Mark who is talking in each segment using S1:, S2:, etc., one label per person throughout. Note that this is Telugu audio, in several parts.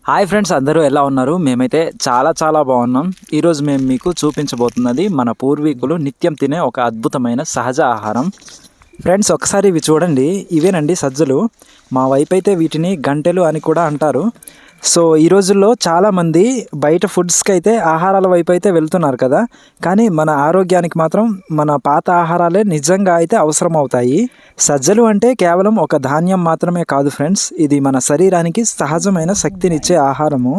S1: హాయ్ ఫ్రెండ్స్, అందరూ ఎలా ఉన్నారు? మేమైతే చాలా బాగున్నాం. ఈరోజు మేము మీకు చూపించబోతున్నది మన పూర్వీకులు నిత్యం తినే ఒక అద్భుతమైన సహజ ఆహారం. ఫ్రెండ్స్, ఒకసారి ఇవి చూడండి. ఇవేనండి సజ్జలు. మా వైపు అయితే వీటిని గంటెలు అని కూడా అంటారు. సో ఈ రోజుల్లో చాలామంది బయట ఫుడ్స్కి అయితే ఆహారాల వైపు అయితే వెళ్తున్నారు కదా, కానీ మన ఆరోగ్యానికి మాత్రం మన పాత ఆహారాలే నిజంగా అయితే అవసరం అవుతాయి. సజ్జలు అంటే కేవలం ఒక ధాన్యం మాత్రమే కాదు ఫ్రెండ్స్, ఇది మన శరీరానికి సహజమైన శక్తినిచ్చే ఆహారము.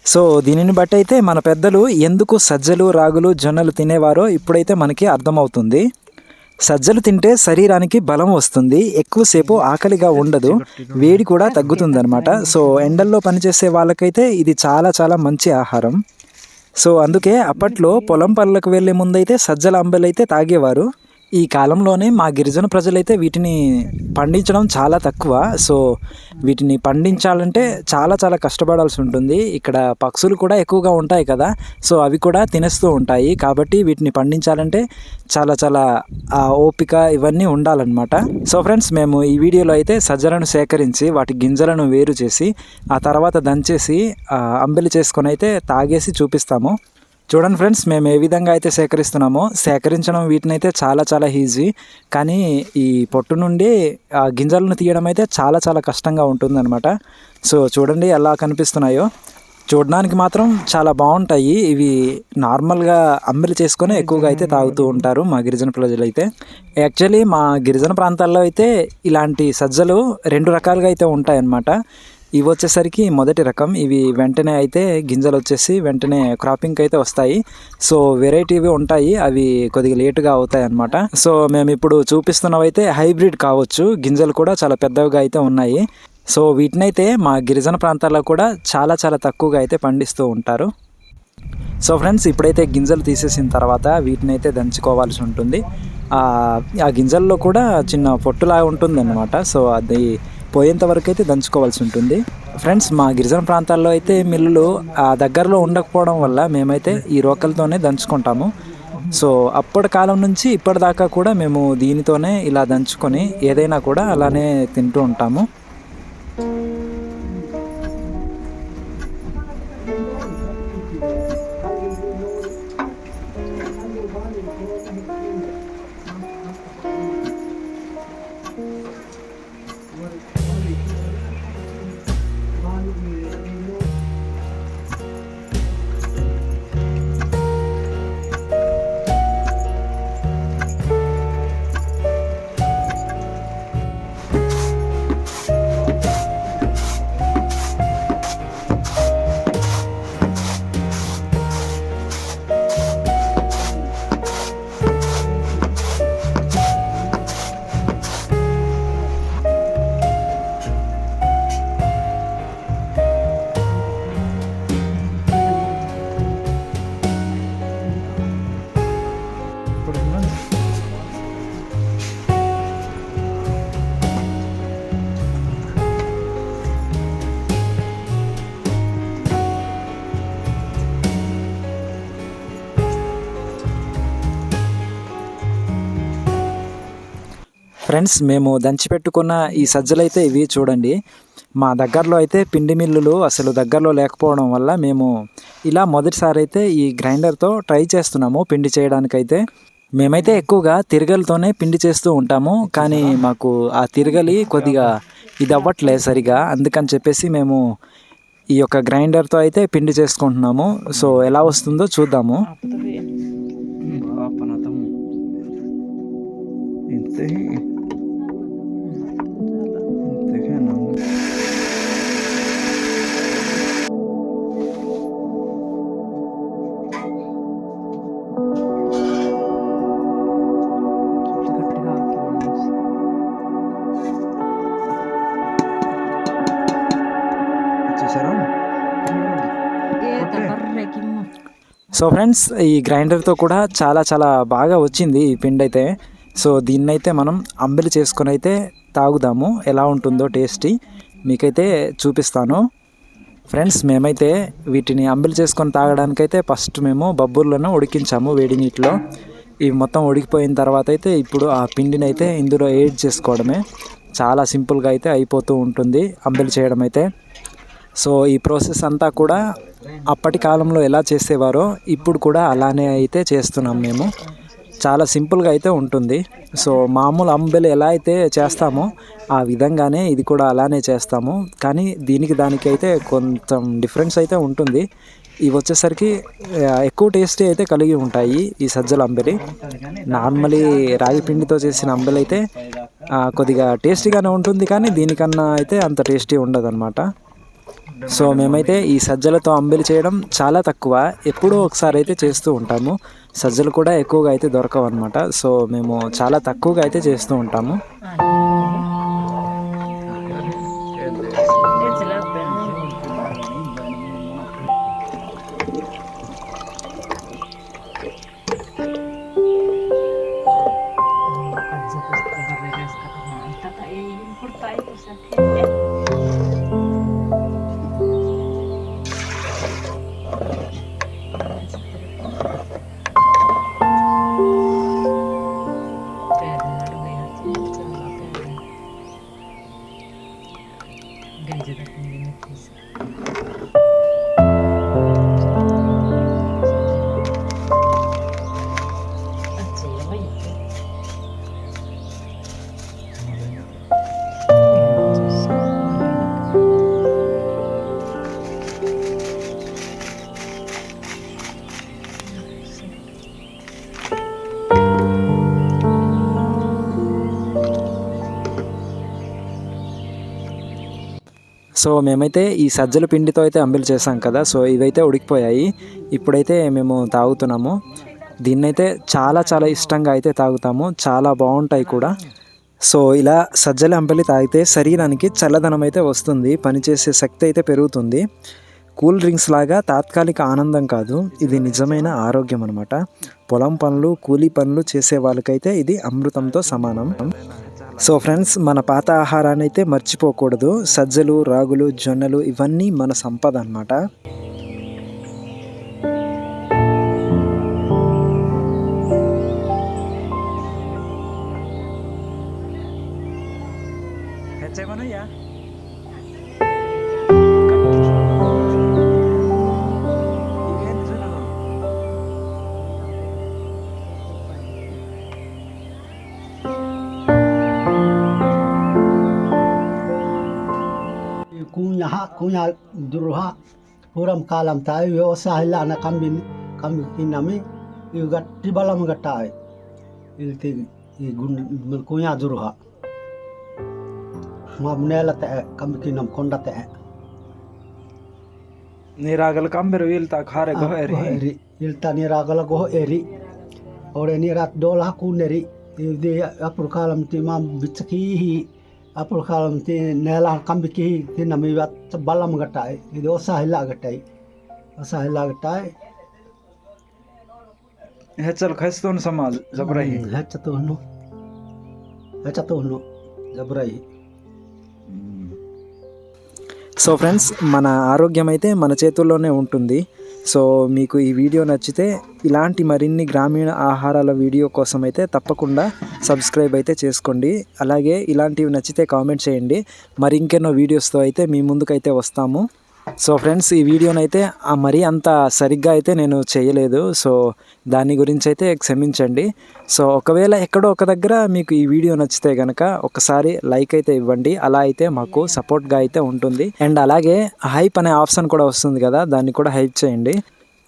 S1: సో దీనిని బట్టి అయితే మన పెద్దలు ఎందుకు సజ్జలు, రాగులు, జొన్నలు తినేవారో ఇప్పుడైతే మనకి అర్థమవుతుంది. సజ్జలు తింటే శరీరానికి బలం వస్తుంది, ఎక్కువసేపు ఆకలిగా ఉండదు, వేడి కూడా తగ్గుతుందనమాట. సో ఎండల్లో పనిచేసే వాళ్ళకైతే ఇది చాలా మంచి ఆహారం. సో అందుకే అప్పట్లో పొలం పనులకు వెళ్ళే ముందైతే సజ్జల అంబెలైతే తాగేవారు. ఈ కాలంలోనే మా గిరిజన ప్రజలైతే వీటిని పండించడం చాలా తక్కువ. సో వీటిని పండించాలంటే చాలా కష్టపడాల్సి ఉంటుంది. ఇక్కడ పక్షులు కూడా ఎక్కువగా ఉంటాయి కదా, సో అవి కూడా తినేస్తూ ఉంటాయి. కాబట్టి వీటిని పండించాలంటే చాలా ఓపిక ఇవన్నీ ఉండాలన్నమాట. సో ఫ్రెండ్స్, మేము ఈ వీడియోలో అయితే సజ్జలను సేకరించి వాటి గింజలను వేరు చేసి ఆ తర్వాత దంచేసి అంబెలి చేసుకొని అయితే తాగేసి చూపిస్తాము. చూడండి ఫ్రెండ్స్, మేము ఏ విధంగా అయితే సేకరిస్తున్నామో, సేకరించడం వీటిని అయితే చాలా ఈజీ, కానీ ఈ పొట్టు నుండి ఆ గింజలను తీయడం అయితే చాలా కష్టంగా ఉంటుందన్నమాట. సో చూడండి ఎలా కనిపిస్తున్నాయో. చూడడానికి మాత్రం చాలా బాగుంటాయి. ఇవి నార్మల్గా అంబెలి చేసుకొని ఎక్కువగా అయితే తాగుతూ ఉంటారు మా గిరిజన ప్రజలైతే. యాక్చువల్లీ మా గిరిజన ప్రాంతాల్లో అయితే ఇలాంటి సజ్జలు 2 రకాలుగా అయితే ఉంటాయన్నమాట. ఇవి వచ్చేసరికి మొదటి రకం. ఇవి వెంటనే అయితే గింజలు వచ్చేసి వెంటనే క్రాపింగ్కి అయితే వస్తాయి. సో వెరైటీవి ఉంటాయి, అవి కొద్దిగా లేటుగా అవుతాయి అన్నమాట. సో మేము ఇప్పుడు చూపిస్తున్నవైతే హైబ్రిడ్ కావచ్చు, గింజలు కూడా చాలా పెద్దవిగా అయితే ఉన్నాయి. సో వీటినైతే మా గిరిజన ప్రాంతాల్లో కూడా చాలా తక్కువగా అయితే పండిస్తూ ఉంటారు. సో ఫ్రెండ్స్, ఇప్పుడైతే గింజలు తీసేసిన తర్వాత వీటిని అయితే దంచుకోవాల్సి ఉంటుంది. ఆ గింజల్లో కూడా చిన్న పొట్టులాగా ఉంటుంది అన్నమాట. సో అది పోయేంత వరకు అయితే దంచుకోవాల్సి ఉంటుంది. ఫ్రెండ్స్, మా గిరిజన ప్రాంతాల్లో అయితే మిల్లులు దగ్గరలో ఉండకపోవడం వల్ల మేమైతే ఈ రోకలతోనే దంచుకుంటాము. సో అప్పటి కాలం నుంచి ఇప్పటిదాకా కూడా మేము దీనితోనే ఇలా దంచుకొని ఏదైనా కూడా అలానే తింటూ ఉంటాము. ఫ్రెండ్స్, మేము దంచిపెట్టుకున్న ఈ సజ్జలైతే ఇవి చూడండి. మా దగ్గరలో అయితే పిండి మిల్లులు అసలు దగ్గరలో లేకపోవడం వల్ల మేము ఇలా మొదటిసారి అయితే ఈ గ్రైండర్తో ట్రై చేస్తున్నాము పిండి చేయడానికైతే. మేమైతే ఎక్కువగా తిరగలితోనే పిండి చేస్తూ ఉంటాము, కానీ మాకు ఆ తిరగలి కొద్దిగా ఇది అవ్వట్లేదు సరిగా. అందుకని చెప్పేసి మేము ఈ యొక్క గ్రైండర్తో అయితే పిండి చేసుకుంటున్నాము. సో ఎలా వస్తుందో చూద్దాము. సో ఫ్రెండ్స్, ఈ గ్రైండర్తో కూడా చాలా బాగా వచ్చింది ఈ పిండి అయితే. సో దీన్నైతే మనం అంబెలి చేసుకొని అయితే తాగుదాము. ఎలా ఉంటుందో టేస్టీ మీకైతే చూపిస్తాను. ఫ్రెండ్స్, మేమైతే వీటిని అంబెలి చేసుకొని తాగడానికైతే ఫస్ట్ మేము బొబ్బర్లను ఉడికించాము వేడి నీటిలో. ఇవి మొత్తం ఉడికిపోయిన తర్వాత అయితే ఇప్పుడు ఆ పిండిని అయితే ఇందులో యాడ్ చేసుకోవడమే. చాలా సింపుల్గా అయితే అయిపోతూ ఉంటుంది అంబెలి చేయడం అయితే. సో ఈ ప్రాసెస్ అంతా కూడా అప్పటి కాలంలో ఎలా చేసేవారో ఇప్పుడు కూడా అలానే అయితే చేస్తున్నాం మేము. చాలా సింపుల్గా అయితే ఉంటుంది. సో మామూలు అంబెలు ఎలా అయితే చేస్తామో ఆ విధంగానే ఇది కూడా అలానే చేస్తాము. కానీ దానికి అయితే కొంచెం డిఫరెన్స్ అయితే ఉంటుంది. ఇవి వచ్చేసరికి ఎక్కువ టేస్టీ అయితే కలిగి ఉంటాయి ఈ సజ్జల అంబెలి. నార్మలీ రాగి పిండితో చేసిన అంబెలి అయితే కొద్దిగా టేస్టీగానే ఉంటుంది, కానీ దీనికన్నా అయితే అంత టేస్టీ ఉండదన్నమాట. సో మేమైతే ఈ సజ్జలతో అంబెలి చేయడం చాలా తక్కువ, ఎప్పుడో ఒకసారి అయితే చేస్తూ ఉంటాము. సజ్జలు కూడా ఎక్కువగా అయితే దొరకవు అనమాట. సో మేము చాలా తక్కువగా అయితే చేస్తూ ఉంటాము. సో మేమైతే ఈ సజ్జల పిండితో అయితే అంబెలి చేసాం కదా. సో ఇవైతే ఉడికిపోయాయి. ఇప్పుడైతే మేము తాగుతున్నాము. దీన్నైతే చాలా చాలా ఇష్టంగా అయితే తాగుతాము. చాలా బాగుంటాయి కూడా. సో ఇలా సజ్జల అంబెలి తాగితే శరీరానికి చల్లదనం అయితే వస్తుంది, పనిచేసే శక్తి అయితే పెరుగుతుంది. కూల్ డ్రింక్స్ లాగా తాత్కాలిక ఆనందం కాదు, ఇది నిజమైన ఆరోగ్యం అనమాట. పొలం పనులు, కూలీ పనులు చేసే వాళ్ళకైతే ఇది అమృతంతో సమానం. సో ఫ్రెండ్స్, మన పాత ఆహారాన్ని అయితే మర్చిపోకూడదు. సజ్జలు, రాగులు, జొన్నలు ఇవన్నీ మన సంపద అన్నమాట.
S2: kunya duruha puram kalam tai yo sahila na kambin kinami yugat tibalam gatai ilti gun kunya duruha mamnela ta kamkinam konda ta
S1: నీరాగల కంబెరు వీల్తా ఖారే గోహరి
S2: ilta niragala go eri ore nirat dola kuneri de apur kalam ti mam bitki apur kalam ti nela kambiki ti nami wat balam gatai ido sahila gatai
S1: హెచ్చలు ఖైస్తోన్ సమాజ్ జబ్రహి
S2: హెచ్చతోను జబ్రహి.
S1: సో ఫ్రెండ్స్, మన ఆరోగ్యం అయితే మన చేతుల్లోనే ఉంటుంది. సో మీకు ఈ వీడియో నచ్చితే ఇలాంటి మరిన్ని గ్రామీణ ఆహారాల వీడియో కోసం అయితే తప్పకుండా సబ్స్క్రైబ్ అయితే చేసుకోండి. అలాగే ఇలాంటివి నచ్చితే కామెంట్ చేయండి. మరి ఇంకెన్నో వీడియోస్తో అయితే మీ ముందుకైతే వస్తాము. సో ఫ్రెండ్స్, ఈ వీడియోనైతే మరీ అంత సరిగ్గా అయితే నేను చేయలేదు. సో దాని గురించి అయితే క్షమించండి. సో ఒకవేళ ఎక్కడో ఒక దగ్గర మీకు ఈ వీడియో నచ్చితే కనుక ఒకసారి లైక్ అయితే ఇవ్వండి. అలా అయితే మాకు సపోర్ట్గా అయితే ఉంటుంది. అండ్ అలాగే హైప్ అనే ఆప్షన్ కూడా వస్తుంది కదా, దాన్ని కూడా హైప్ చేయండి.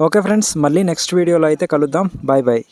S1: ఓకే ఫ్రెండ్స్, మళ్ళీ నెక్స్ట్ వీడియోలో అయితే కలుద్దాం. Bye bye.